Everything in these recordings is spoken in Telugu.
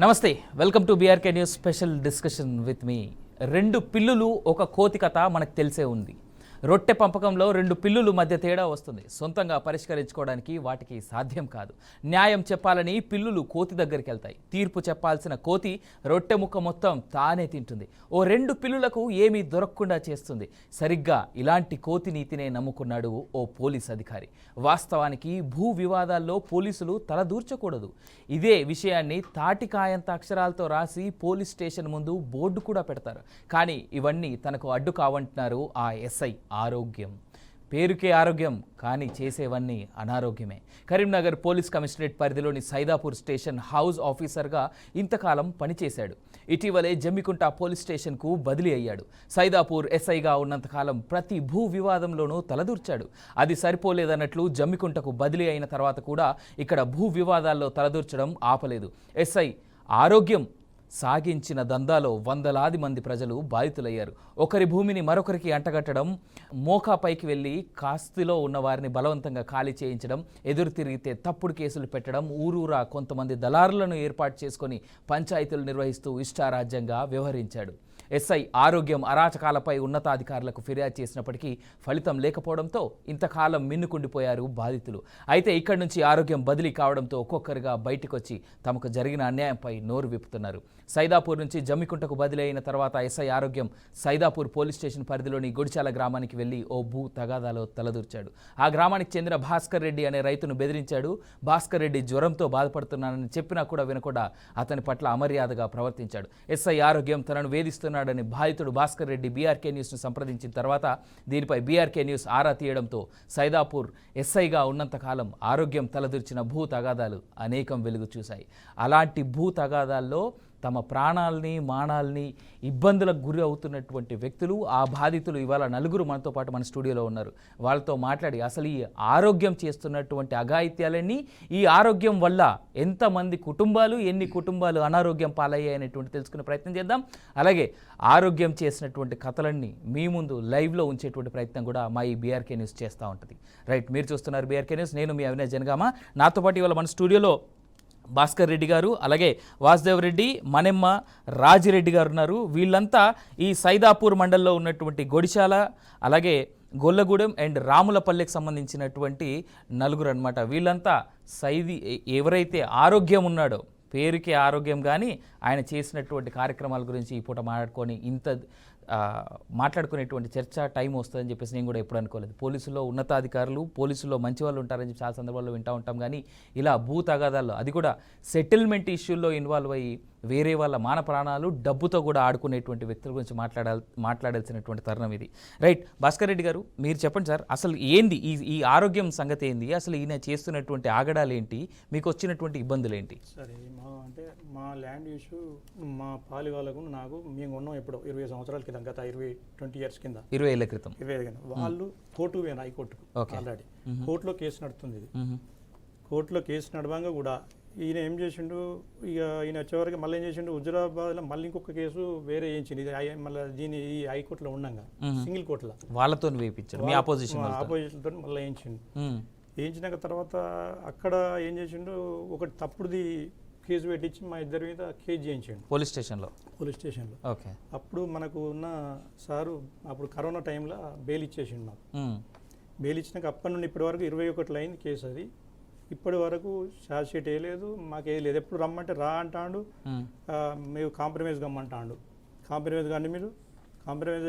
నమస్తే welcome to BRK news special discussion with మీ రెండు పిల్లులు ఒక కోతి కథ మనకు తెలిసే ఉంది. రొట్టె పంపకంలో రెండు పిల్లులు మధ్య తేడా వస్తుంది. సొంతంగా పరిష్కరించుకోవడానికి వాటికి సాధ్యం కాదు. న్యాయం చెప్పాలని పిల్లులు కోతి దగ్గరికి వెళ్తాయి. తీర్పు చెప్పాల్సిన కోతి రొట్టె ముక్క మొత్తం తానే తింటుంది. ఓ రెండు పిల్లులకు ఏమీ దొరకకుండా చేస్తుంది. సరిగ్గా ఇలాంటి కోతి నీతినే నమ్ముకున్నాడు ఓ పోలీస్ అధికారి. వాస్తవానికి భూ వివాదాల్లో పోలీసులు తలదూర్చకూడదు. ఇదే విషయాన్ని తాటికాయంత అక్షరాలతో రాసి పోలీస్ స్టేషన్ ముందు బోర్డు కూడా పెడతారు. కానీ ఇవన్నీ తనకు అడ్డు కావంటున్నారు ఆ ఎస్ఐ. ఆరోగ్యం పేరుకే ఆరోగ్యం, కానీ చేసేవన్నీ అనారోగ్యమే. కరీంనగర్ పోలీస్ కమిషనరేట్ పరిధిలోని సైదాపూర్ స్టేషన్ హౌస్ ఆఫీసర్గా ఇంతకాలం పనిచేశాడు. ఇటీవలే జమ్మికుంట పోలీస్ స్టేషన్కు బదిలీ అయ్యాడు. సైదాపూర్ ఎస్ఐగా ఉన్నంతకాలం ప్రతి భూ వివాదంలోనూ తలదూర్చాడు. అది సరిపోలేదన్నట్లు జమ్మికుంటకు బదిలీ అయిన తర్వాత కూడా ఇక్కడ భూ వివాదాల్లో తలదూర్చడం ఆపలేదు. ఎస్ఐ ఆరోగ్యం సాగించిన దందాలో వందలాది మంది ప్రజలు బాధితులయ్యారు. ఒకరి భూమిని మరొకరికి అంటగట్టడం, మోకాపైకి వెళ్ళి కాస్తిలో ఉన్న వారిని బలవంతంగా ఖాళీ చేయించడం, ఎదురు తిరిగితే తప్పుడు కేసులు పెట్టడం, ఊరూరా కొంతమంది దళారులను ఏర్పాటు చేసుకొని పంచాయతీలు నిర్వహిస్తూ ఇష్టారాజ్యంగా వ్యవహరించాడు. ఎస్ఐ ఆరోగ్యం అరాచకాలపై ఉన్నతాధికారులకు ఫిర్యాదు చేసినప్పటికీ ఫలితం లేకపోవడంతో ఇంతకాలం మిన్నుకుండిపోయారు బాధితులు. అయితే ఇక్కడి నుంచి ఆరోగ్యం బదిలీ కావడంతో ఒక్కొక్కరుగా బయటకొచ్చి తమకు జరిగిన అన్యాయంపై నోరు విప్పుతున్నారు. సైదాపూర్ నుంచి జమ్మికుంటకు బదిలీ అయిన తర్వాత ఎస్ఐ ఆరోగ్యం సైదాపూర్ పోలీస్ స్టేషన్ పరిధిలోని గుడిచాల గ్రామానికి వెళ్లి ఓ భూ తగాదాలో తలదూర్చాడు. ఆ గ్రామానికి చెందిన భాస్కర్ రెడ్డి అనే రైతును బెదిరించాడు. భాస్కర్ రెడ్డి జ్వరంతో బాధపడుతున్నానని చెప్పినా కూడా వినకుండా అతని పట్ల అమర్యాదగా ప్రవర్తించాడు. ఎస్ఐ ఆరోగ్యం తనను వేధిస్తున్నాడని బాధితుడు భాస్కర్ రెడ్డి బీఆర్కే న్యూస్ను సంప్రదించిన తర్వాత దీనిపై బీఆర్కే న్యూస్ ఆరా తీయడంతో సైదాపూర్ ఎస్ఐగా ఉన్నంతకాలం ఆరోగ్యం తలదూర్చిన భూ తగాదాలు అనేకం వెలుగు చూశాయి. అలాంటి భూ తగాదాల్లో తమ ప్రాణాలని మానాల్ని ఇబ్బందులకు గురి అవుతున్నటువంటి వ్యక్తులు, ఆ బాధితులు ఇవాళ నలుగురు మనతో పాటు మన స్టూడియోలో ఉన్నారు. వాళ్ళతో మాట్లాడి అసలు ఈ ఆరోగ్యం చేస్తున్నటువంటి అఘాయిత్యాలన్నీ, ఈ ఆరోగ్యం వల్ల ఎంతమంది కుటుంబాలు, ఎన్ని కుటుంబాలు అనారోగ్యం పాలయ్యాయి అనేటువంటి తెలుసుకునే ప్రయత్నం చేద్దాం. అలాగే ఆరోగ్యం చేసినటువంటి కథలన్నీ మీ ముందు లైవ్లో ఉంచేటువంటి ప్రయత్నం కూడా మా ఈ బీఆర్కే న్యూస్ చేస్తూ ఉంటుంది. రైట్, మీరు చూస్తున్నారు బీఆర్కే న్యూస్. నేను మీ అవినాష్ జనగామ. నాతో పాటు ఇవాళ మన స్టూడియోలో భాస్కర్ రెడ్డి గారు, అలాగే వాసుదేవ్ రెడ్డి, మణెమ్మ, రాజిరెడ్డి గారు ఉన్నారు. వీళ్ళంతా ఈ సైదాపూర్ మండలంలో ఉన్నటువంటి గొడిశాల, అలాగే గొల్లగూడెం అండ్ రాములపల్లెకి సంబంధించినటువంటి నలుగురు అనమాట. వీళ్ళంతా ఎవరైతే ఆరోగ్యం ఉన్నాడో, పేరుకే ఆరోగ్యం, కానీ ఆయన చేసినటువంటి కార్యక్రమాల గురించి ఈ పూట మాట్లాడుకొని మాట్లాడుకునేటువంటి చర్చ టైం వస్తుందని చెప్పేసి నేను కూడా ఎప్పుడు అనుకోలేదు. పోలీసుల్లో ఉన్నతాధికారులు, పోలీసుల్లో మంచి వాళ్ళు ఉంటారని చెప్పి చాలా సందర్భాల్లో వింటూ ఉంటాం. కానీ ఇలా భూ తగాదాల్లో, అది కూడా సెటిల్మెంట్ ఇష్యూల్లో ఇన్వాల్వ్ అయ్యి వేరే వాళ్ళ మాన ప్రాణాలు, డబ్బుతో కూడా ఆడుకునేటువంటి వ్యక్తుల గురించి మాట్లాడాల్సినటువంటి తరుణం ఇది. రైట్, భాస్కర్ రెడ్డి గారు, మీరు చెప్పండి సార్, అసలు ఏంది ఈ ఆరోగ్యం సంగతి ఏంది? అసలు ఈయన చేస్తున్నటువంటి ఆగడాలు ఏంటి? మీకు వచ్చినటువంటి ఇబ్బందులు ఏంటి? సరే, మా ల్యాండ్ ఇష్యూ మా పాలి వాళ్ళకు నాకు మేము ఉన్నాం ఎప్పుడో 20 సంవత్సరాల కింద, గత 20 years కింద, 20 ఏళ్ల క్రితం వాళ్ళు కోర్టు పోయిన హైకోర్టుకు. ఆల్రెడీ కోర్టులో కేసు నడుస్తుంది. ఇది కోర్టులో కేసు నడవంగా కూడా ఈయన ఏం చేసిండు, ఇక ఈయన వచ్చేవరకు మళ్ళీ ఏం చేసిండు, హుజురాబాద్లో మళ్ళీ ఇంకొక కేసు వేరే వేయించింది. ఇది మళ్ళీ దీని ఈ హైకోర్టులో ఉండగా సింగిల్ కోర్టులో వాళ్ళతో వేయించాడు, ఆపోజిషన్ తో మళ్ళీ వేయించిండు. వేయించినాక తర్వాత అక్కడ ఏం చేసిండు, ఒకటి తప్పుడుది కేసు పెట్టించి మా ఇద్దరి మీద కేసు చేయించండి పోలీస్ స్టేషన్లో. ఓకే, అప్పుడు మనకు ఉన్న సారు అప్పుడు కరోనా టైంలో బెయిల్ ఇచ్చేసిండు మాకు. బెయిల్ ఇచ్చినాక అప్పటి నుండి ఇప్పటి వరకు 21 అయింది కేసు. అది ఇప్పటి వరకు ఛార్జ్ షీట్ వేయలేదు, మాకు వేయలేదు. ఎప్పుడు రమ్మంటే రా అంటాడు, మీరు కాంప్రమైజ్ కమ్మంటాడు. కాంప్రమైజ్ కానీ మీరు కాంప్రమైజ్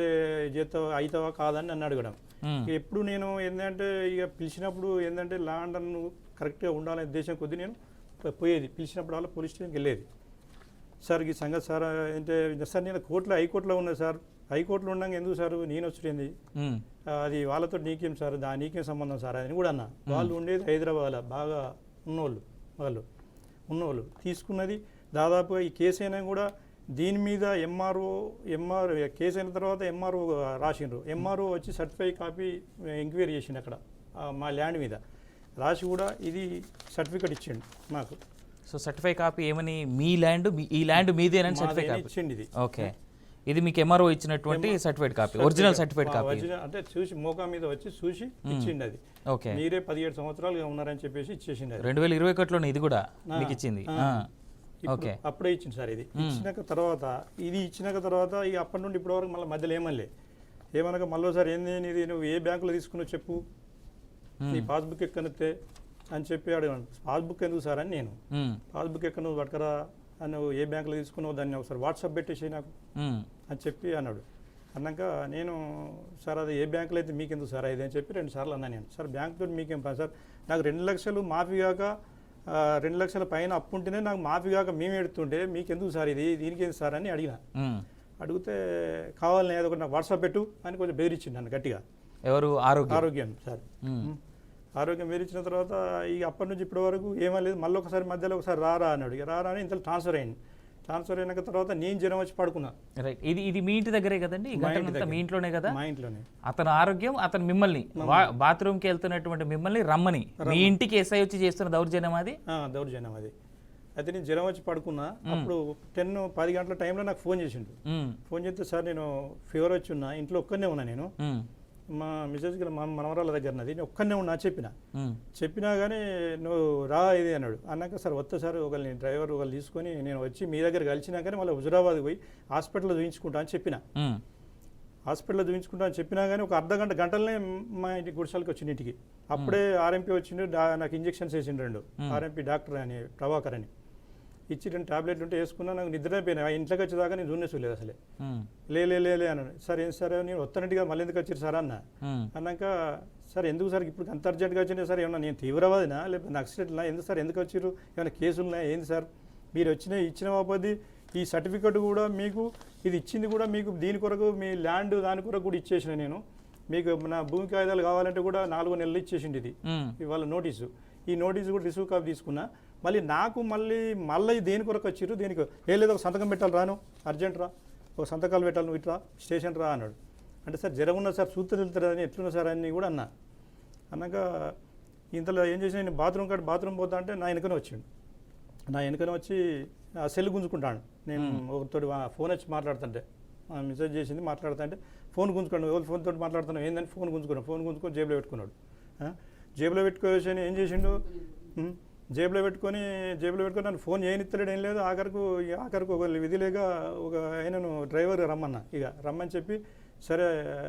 చేస్తావా అవుతావా కాదని నన్ను అడగడం. ఎప్పుడు నేను ఏంటంటే ఇక పిలిచినప్పుడు ఏంటంటే ల్యాండ్ నువ్వు కరెక్ట్గా ఉండాలనే ఉద్దేశం కొద్దీ నేను పోయేది. పిలిచినప్పుడు వాళ్ళ పోలీస్ స్టేషన్కి వెళ్ళేది. సార్ ఈ సంగతి సార్ అంటే, సార్ నేను హైకోర్టులో ఉన్నది సార్, హైకోర్టులో ఉండగా ఎందుకు సార్ నేను వచ్చింది, అది వాళ్ళతో నీకేం సార్, నీకేం సంబంధం సార్ అని కూడా అన్న. వాళ్ళు ఉండేది హైదరాబాద్లో, బాగా ఉన్నవాళ్ళు తీసుకున్నది. దాదాపుగా ఈ కేసు అయినా కూడా దీని మీద ఎంఆర్ఓ కేసు అయిన తర్వాత ఎంఆర్ఓ రాసిండ్రు. ఎంఆర్ఓ వచ్చి సర్టిఫై కాపీ ఎంక్వైరీ చేసిండు అక్కడ మా ల్యాండ్ మీద రాసి కూడా ఇది సర్టిఫికెట్ ఇచ్చిండు నాకు. సో సర్టిఫై కాపీ ఏమని, మీ ల్యాండ్, ఈ ల్యాండ్ మీదేనని సర్టిఫై ఇచ్చిండు. ఇది ఓకే, ఇది మీకు ఎంఆర్ఓ ఇచ్చినటువంటి certificate copy, original certificate copy అంటే చూసి మోకా మీద వచ్చి చూసి ఇచ్చిండు. అది ఓకే, మీరే 17 సంవత్సరాలుగా ఉన్నారని చెప్పేసి ఇచ్చేసింది. 2021లోనే ఇది కూడా మీకు ఇచ్చింది. ఓకే. అప్పుడే ఇచ్చింది సార్. ఇది ఇచ్చినాక తర్వాత ఇక అప్పటి నుండి ఇప్పటి వరకు మళ్ళీ మధ్యలో ఏమనగా మళ్ళీ సార్ ఏంది ఇది నువ్వు ఏ బ్యాంకులో తీసుకున్నావు చెప్పు, నీ పాస్బుక్ ఎక్కనితే అని చెప్పి అడిగాను. పాస్బుక్ ఎందుకు సార్ అని నేను, పాస్బుక్ ఎక్కడ నువ్వు పట్టుకరా అని, నువ్వు ఏ బ్యాంకులో తీసుకున్నావు దాన్ని ఒకసారి వాట్సాప్ పెట్టేసి నాకు అని చెప్పి అన్నాడు. అన్నాక నేను సార్ అది ఏ బ్యాంకులో అయితే మీకెందుకు సార్ ఇది అని చెప్పి 2 సార్లు అన్నా నేను. సార్ బ్యాంక్ తోటి మీకేం పని సార్, నాకు 2 లక్షలు మాఫీ కాక 2 లక్షల పైన అప్పు ఉంటేనే నాకు మాఫీ కాక మేము ఎడుతుంటే మీకెందుకు సార్ ఇది, దీనికి ఏంది సార్ అని అడిగిన. అడిగితే కావాలని ఏదో ఒకటి నాకు వాట్సాప్ పెట్టు అని కొంచెం బెదిరించింది నన్ను గట్టిగా. ఎవరు? ఆరోగ్యం సార్. ఆరోగ్యం బెదిరించిన తర్వాత ఇక అప్పటి నుంచి ఇప్పటి వరకు ఏమలేదు. మళ్ళీ ఒకసారి మధ్యలో ఒకసారి రారా అన్నాడు. ఇక రారా అని ఇంత ట్రాన్స్ఫర్ అయింది. ట్రాన్స్ఫర్ అయిన తర్వాత నేను జ్వరం వచ్చి పడుకున్నా. రైట్. ఇది మీ ఇంటి దగ్గరే కదండి? మీ ఇంట్లోనే కదా? మా ఇంట్లోనే. అతను ఆరోగ్యం, అతను మిమ్మల్ని బాత్రూమ్కి వెళ్తున్నటువంటి మిమ్మల్ని రమ్మని మీ ఇంటికి ఎస్ఐ వచ్చి చేస్తున్న దౌర్జన్యం అది? దౌర్జన్యం అది. అయితే నేను జ్వరం వచ్చి పడుకున్నా. అప్పుడు 10 గంటల టైంలో నాకు ఫోన్ చేసిండు. ఫోన్ చేస్తే సార్ నేను ఫీవర్ వచ్చి ఉన్నా, ఇంట్లో ఒక్కనే ఉన్నా, నేను మా మిసెస్ మా మనవరాల దగ్గర ఉన్నది, నేను ఒక్కనే ఉన్నా చెప్పినా కానీ నువ్వు రా ఇది అన్నాడు. అన్నాక సార్ వస్తా సార్, ఒకరిని డ్రైవర్ ఒకరు తీసుకొని నేను వచ్చి మీ దగ్గర కలిసినాకనే మళ్ళీ హుజురాబాద్ పోయి హాస్పిటల్లో చూపించుకుంటా అని చెప్పిన. హాస్పిటల్లో చూపించుకుంటా అని చెప్పినా కానీ ఒక గంటలనే మా ఇంటి గుడిసెలకి వచ్చింది ఇంటికి. అప్పుడే ఆర్ఎంపీ వచ్చిండు, నాకు ఇంజెక్షన్స్ వేసిండు 2. ఆర్ఎంపీ డాక్టర్ అని ప్రభాకర్ అని ఇచ్చి 2 టాబ్లెట్లు ఉంటే వేసుకున్నా. నాకు నిద్ర అయిపోయినా. ఇంట్లోకి వచ్చేదాకా నేను చూడలేదు అసలే. లే అన్నాడు. సార్ ఏం సార్ నేను వస్తానంటిగా మళ్ళీ ఎందుకు వచ్చారు సార్ అన్నాక సార్ ఎందుకు సార్ ఇప్పుడు అంత అర్జెంట్గా వచ్చిండే సార్, ఏమన్నా నేను తీవ్రవాదినా లేకపోతే నక్సలైట్లా, ఎందుకు సార్ ఎందుకు వచ్చారు, ఏమైనా కేసులున్నా ఏంది సార్, మీరు ఇచ్చిన బాపది ఈ సర్టిఫికెట్ కూడా మీకు ఇది ఇచ్చింది కూడా మీకు దీని కొరకు మీ ల్యాండ్ దాని కొరకు కూడా ఇచ్చేసిన నేను, మీకు నా భూమి కాగితాలు కావాలంటే కూడా 4 నెలలు ఇచ్చేసింది ఇది ఇవాళ నోటీసు. ఈ నోటీసు కూడా రిసీవ్ కాపీ తీసుకున్నా. మళ్ళీ నాకు మళ్ళీ దేని కొరకు వచ్చిర్రు, దీనికి లేదో ఒక సంతకం పెట్టాలి, రాను అర్జెంట్ రా, ఒక సంతకాలు పెట్టాలి, నువ్వు ఇట్రా స్టేషన్ రా అన్నాడు. అంటే సార్ జ్వరం ఉన్నా సార్ చూస్తే తెలుస్తుంది అని ఎట్లున్నా సార్ అని కూడా అన్నాక ఇంతలో ఏం చేసిన, నేను బాత్రూమ్ పోతా అంటే నా వెనుకనే వచ్చి ఆ సెల్ గుంజుకుంటాను. నేను ఒకరితోటి ఫోన్ వచ్చి మాట్లాడుతుంటే మెసేజ్ చేసింది మాట్లాడుతుంటే ఫోన్ గుంజుకోండి, ఎవరు ఫోన్ తోటి మాట్లాడుతున్నావు ఏందని ఫోన్ గుంజుకొని జేబులో పెట్టుకోవేసి ఏం చేసిండు, జేబులో పెట్టుకొని నన్ను ఫోన్ చేయనిత్తలేడు, ఏం లేదు. ఆఖరికి ఒక విధి లేక ఒక ఆయనను డ్రైవర్ రమ్మని చెప్పి సరే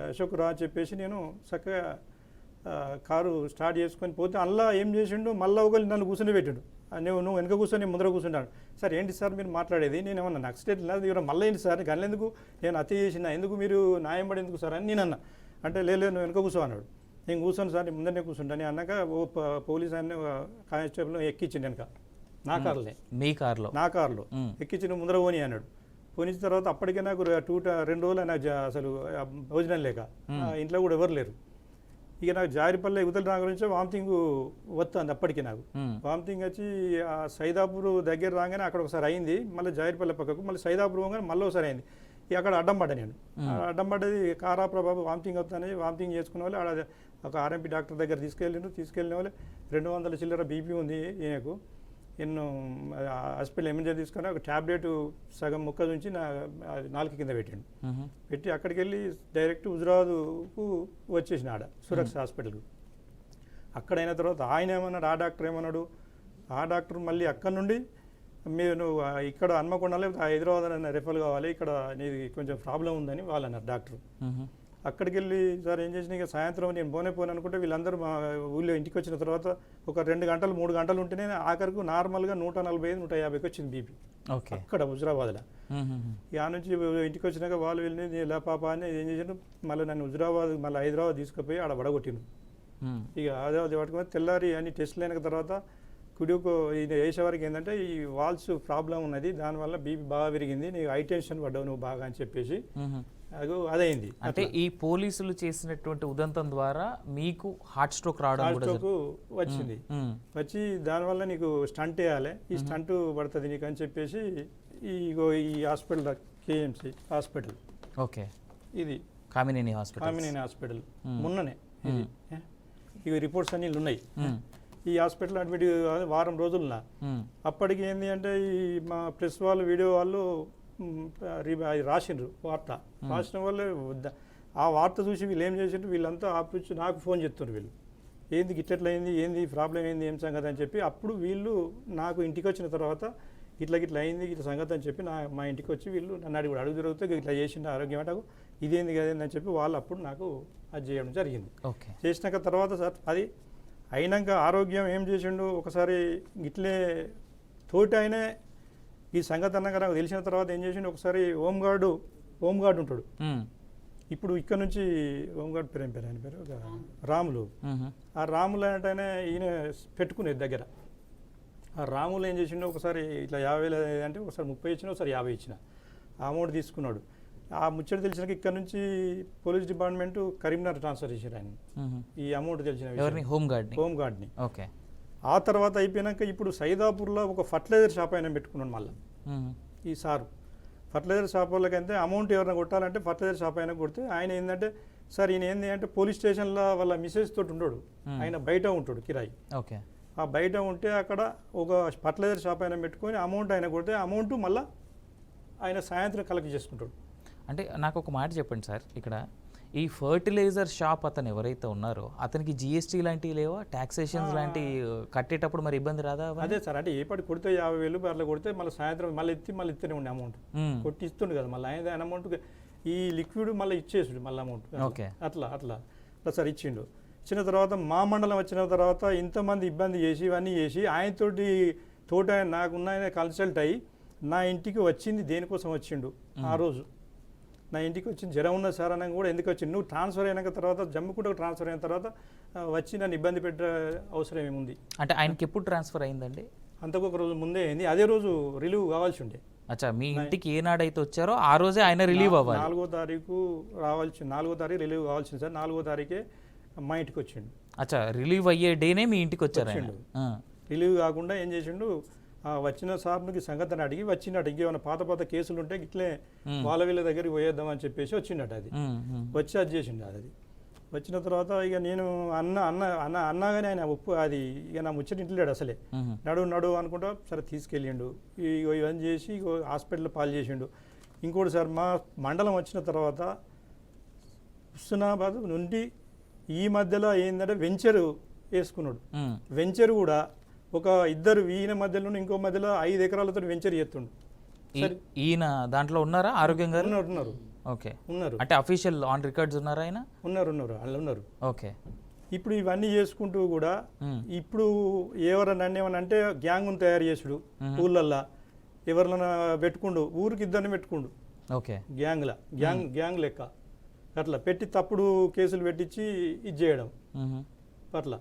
అశోక్ రా అని చెప్పేసి నేను చక్కగా కారు స్టార్ట్ చేసుకొని పోతే అలా ఏం చేసిండు, మళ్ళీ ఒకరు నన్ను కూర్చొని పెట్టాడు. నువ్వు వెనక కూర్చొని ముందర కూర్చుంటాను. సార్ ఏంటి సార్ మీరు మాట్లాడేది, నేను ఏమన్నా నాకు స్టేట్ లేదు మళ్ళీ ఏంటి సార్ గల్లెందుకు, నేను హత్య చేసిన ఎందుకు మీరు న్యాయం పడి ఎందుకు సార్ అని నేను అన్నా. అంటే లేదు నువ్వు వెనక కూర్చో అన్నాడు. నేను కూర్చొని సార్ ముందరనే కూర్చుంటాను అన్నాక పోలీస్ ఆయన కానిస్టేబుల్ ఎక్కించింది వెనక నా కార్లో ఎక్కించి ముందర పోనీ అన్నాడు. పోనిచ్చిన తర్వాత అప్పటికే నాకు 2 రోజులు నాకు అసలు భోజనం లేక ఇంట్లో కూడా ఎవరు లేరు. ఇక నాకు జారిపల్లె యువతల నా గురించి వామిటింగ్ వస్తుంది. అప్పటికి నాకు వామిటింగ్ వచ్చి ఆ సైదాపూర్ దగ్గర రాగానే అక్కడ ఒకసారి అయింది, మళ్ళీ జారిపల్లె పక్కకు మళ్ళీ సైదాపూర్ పోగానే మళ్ళీ ఒకసారి అయింది. ఇక అక్కడ అడ్డం పడ్డా నేను. అడ్డం పడ్డది కారాపుర బాబు వామిటింగ్ అవుతానని వామిటింగ్ చేసుకునే వాళ్ళు ఆడ ఒక ఆర్ఎంపీ డాక్టర్ దగ్గర తీసుకెళ్ళిన వాళ్ళు 200 చిల్లర బీపీ ఉంది ఈయనకు, ఎన్నో హాస్పిటల్ ఎమర్జెన్సీ తీసుకొని ఒక ట్యాబ్లెట్ సగం ముక్క నుంచి నాలుక కింద పెట్టి అక్కడికి వెళ్ళి డైరెక్ట్ హుజురాబాద్కు వచ్చేసిన ఆడ సురక్ష హాస్పిటల్కు. అక్కడైన తర్వాత ఆయన ఏమన్నాడు, ఆ డాక్టర్ మళ్ళీ అక్కడ నుండి మీరు ఇక్కడ హన్మకొండలో హైదరాబాద్ అన్న రెఫర్ కావాలి, ఇక్కడ నీది కొంచెం ప్రాబ్లం ఉందని వాళ్ళు అన్నారు డాక్టర్. అక్కడికి వెళ్ళి సార్ ఏం చేసిన, ఇక సాయంత్రం నేను పోను అనుకుంటే వీళ్ళందరూ మా ఊళ్ళో ఇంటికి వచ్చిన తర్వాత ఒక 2 గంటలు 3 గంటలు ఉంటేనే ఆఖరికి నార్మల్గా 145-150 వచ్చింది బీపీ అక్కడ హుజురాబాద్లో. ఆ నుంచి ఇంటికి వచ్చినాక వాళ్ళు వెళ్ళి ఇలా పాప అని ఏం చేసాను, మళ్ళీ నన్ను మళ్ళీ హైదరాబాద్ తీసుకుపోయి ఆడ వడగొట్టిను. ఇక హైదరాబాద్ పట్టుకుని తెల్లారి అన్ని టెస్టులు అయిన తర్వాత కుడికి ఇది వేసేవారికి ఏంటంటే ఈ వాల్స్ ప్రాబ్లం ఉన్నది, దానివల్ల బీపీ బాగా పెరిగింది, నీకు హై టెన్షన్ పడ్డావు నువ్వు బాగా అని చెప్పేసి అదైంది. అంటే ఈ పోలీసులు చేసినటువంటి ఉదంతం ద్వారా మీకు హార్ట్ స్ట్రోక్ రావడం వచ్చింది. వచ్చి దానివల్ల నీకు స్టంట్ వేయాలి, ఈ స్టంట్ పడుతుంది నీకు అని చెప్పేసి ఈ హాస్పిటల్ కేఎంసి హాస్పిటల్ ఇది కామినేని హాస్పిటల్ మొన్ననే ఇవి రిపోర్ట్స్ అన్ని ఉన్నాయి. ఈ హాస్పిటల్ అడ్మిట్ వారం రోజులున్నా. అప్పటికి ఏంది అంటే ఈ మా ప్రెస్ వాళ్ళు వీడియో వాళ్ళు రాసిండ్రు వార్త, రాసిన వాళ్ళే ఆ వార్త చూసి వీళ్ళు ఏం చేసిండ్రు, వీళ్ళంతా ఆపించి నాకు ఫోన్ చేస్తున్నారు, వీళ్ళు ఏంది గిట్లెట్లయింది, ఏంది ప్రాబ్లం ఏంది, ఏం సంగతి అని చెప్పి. అప్పుడు వీళ్ళు నాకు ఇంటికి వచ్చిన తర్వాత ఇట్లా అయింది ఇట్లా సంగతి అని చెప్పి మా ఇంటికి వచ్చి వీళ్ళు నన్ను అడుగు తిరుగుతూ ఇట్లా చేసిండు ఆరోగ్యం అంటే ఇదేంది కదేంది అని చెప్పి వాళ్ళు అప్పుడు నాకు అది చేయడం జరిగింది. ఓకే. చేసినాక తర్వాత సార్ అది అయినాక ఆరోగ్యం ఏం చేసిండు ఒకసారి ఇట్లే తోటి ఆయనే ఈ సంగతి అన్నాక నాకు తెలిసిన తర్వాత ఏం చేసిండు ఒకసారి హోంగార్డు ఉంటాడు. ఇప్పుడు ఇక్కడ నుంచి హోంగార్డ్ పేరు ఏం పేరు ఆయన పేరు రాములు. ఆ రాములు అంటే ఈయన పెట్టుకునేది దగ్గర. ఆ రాములు ఏం చేసిండు ఒకసారి ఇట్లా 50,000 అంటే ఒకసారి 30 ఇచ్చిన ఒకసారి 50 ఇచ్చిన ఆ అమౌంట్ తీసుకున్నాడు. ఆ ముచ్చట తెలిసినాక ఇక్కడ నుంచి పోలీస్ డిపార్ట్మెంట్ కరీంనగర్ ట్రాన్స్ఫర్ చేశారు ఆయన ఈ అమౌంట్ తెలిసిన హోంగార్డ్ని. ఓకే. ఆ తర్వాత అయిపోయినాక ఇప్పుడు సైదాపూర్లో ఒక ఫర్టిలైజర్ షాప్ ఆయన పెట్టుకున్నాడు మళ్ళీ ఈ సారు. ఫర్టిలైజర్ షాప్ వాళ్ళకైతే అమౌంట్ ఎవరైనా కొట్టాలంటే ఫర్టిలైజర్ షాప్ అయినా కొడితే ఆయన ఏంటంటే సార్ ఈయన ఏంది అంటే పోలీస్ స్టేషన్లో వాళ్ళ మిసెస్ తోటి ఉండడు, ఆయన బయట ఉంటాడు కిరాయి. ఓకే. ఆ బయట ఉంటే అక్కడ ఒక ఫర్టిలైజర్ షాప్ అయినా పెట్టుకొని అమౌంట్ ఆయన కొడితే అమౌంట్ మళ్ళీ ఆయన సాయంత్రం కలెక్ట్ చేసుకుంటాడు. అంటే నాకు ఒక మాట చెప్పండి సార్, ఇక్కడ ఈ ఫర్టిలైజర్ షాప్ అతను ఎవరైతే ఉన్నారో అతనికి జిఎస్టీ లాంటివి లేవా, ట్యాక్సేషన్స్ లాంటివి కట్టేటప్పుడు మరి ఇబ్బంది రాదా? అదే సార్ అంటే ఏ పాటి కొడితే 50,000 అట్లా కొడితే మళ్ళీ సాయంత్రం మళ్ళీ ఇస్తూనే ఉండే అమౌంట్ కొట్టి ఇస్తుండే కదా మళ్ళీ ఆయన అమౌంట్ ఈ లిక్విడ్ మళ్ళీ ఇచ్చేసుడు మళ్ళీ అమౌంట్. ఓకే. అట్లా సార్ ఇచ్చిండు. ఇచ్చిన తర్వాత మా మండలం వచ్చిన తర్వాత ఇంతమంది ఇబ్బంది చేసి ఇవన్నీ చేసి తోట నాకున్న ఆయన కన్సల్ట్ అయ్యి నా ఇంటికి వచ్చింది దేనికోసం వచ్చిండు ఆ రోజు నా ఇంటికి వచ్చింది జ్వరం ఉన్న సార్ అనగా కూడా ఎందుకు వచ్చింది నువ్వు ట్రాన్స్ఫర్ అయిన తర్వాత జమ్మికుంటకు ట్రాన్స్ఫర్ అయిన తర్వాత వచ్చి నన్ను ఇబ్బంది పెట్టే అవసరం ఏముంది అంటే ఆయనకి ఎప్పుడు ట్రాన్స్ఫర్ అయిందండి? అంతకొక రోజు ముందే అయింది, అదే రోజు రిలీవ్ కావాల్సి ఉండే. అచ్చా, మీ ఇంటికి ఏనాడైతే వచ్చారో ఆ రోజే ఆయన రిలీవ్ అవ్వాలి. 4వ తారీఖు రావాల్సి 4వ తారీఖు రిలీవ్ కావాల్సింది సార్. 4వ తారీఖే మా ఇంటికి వచ్చిండు. అచ్చా, రిలీవ్ అయ్యే డేనే మీ ఇంటికి వచ్చారు. రిలీవ్ కాకుండా ఏం చేసిండు వచ్చిన సార్కి సంగతిని అడిగి వచ్చినట్టు ఇంకేమైనా పాత కేసులు ఉంటే ఇట్లే వాళ్ళ వీళ్ళ దగ్గరికి పోయేద్దాం అని చెప్పేసి వచ్చిండట. అది వచ్చి అది చేసిండు. అది వచ్చిన తర్వాత ఇక నేను అన్నగానే ఆయన అది ఇక నా ముచ్చట ఇంట్లేడు అసలే. నడు అనుకుంటా సరే తీసుకెళ్ళిండు. ఇవన్నీ చేసి హాస్పిటల్ పాలు చేసిండు. ఇంకోటి సార్ మా మండలం వచ్చిన తర్వాత హుస్నాబాద్ నుండి ఈ మధ్యలో ఏంటంటే వెంచరు వేసుకున్నాడు. వెంచర్ కూడా ఒక ఇద్దరు ఈయన మధ్యలో ఇంకో మధ్యలో 5 ఎకరాలతో వెంచర్ చేస్తుండు. ఈయన దాంట్లో ఉన్నారా? ఆరోగ్యం గారు ఉన్నారు. ఓకే. ఉన్నారు అంటే అఫీషియల్ ఆన్ రికార్డ్స్ ఉన్నారా ఆయన? ఉన్నారు వాళ్ళు ఉన్నారు. ఓకే. ఇప్పుడు ఇవన్నీ చేసుకుంటూ కూడా ఇప్పుడు ఎవరన్నా ఏమన్నా అంటే గ్యాంగ్ను తయారు చేసుడు ఊళ్ళల్లో ఎవరినైనా పెట్టుకుండు, ఊరికి 2 పెట్టుకుండు. ఓకే. గ్యాంగ్ లెక్క అట్లా పెట్టి తప్పుడు కేసులు పెట్టించి ఇది చేయడం అట్లా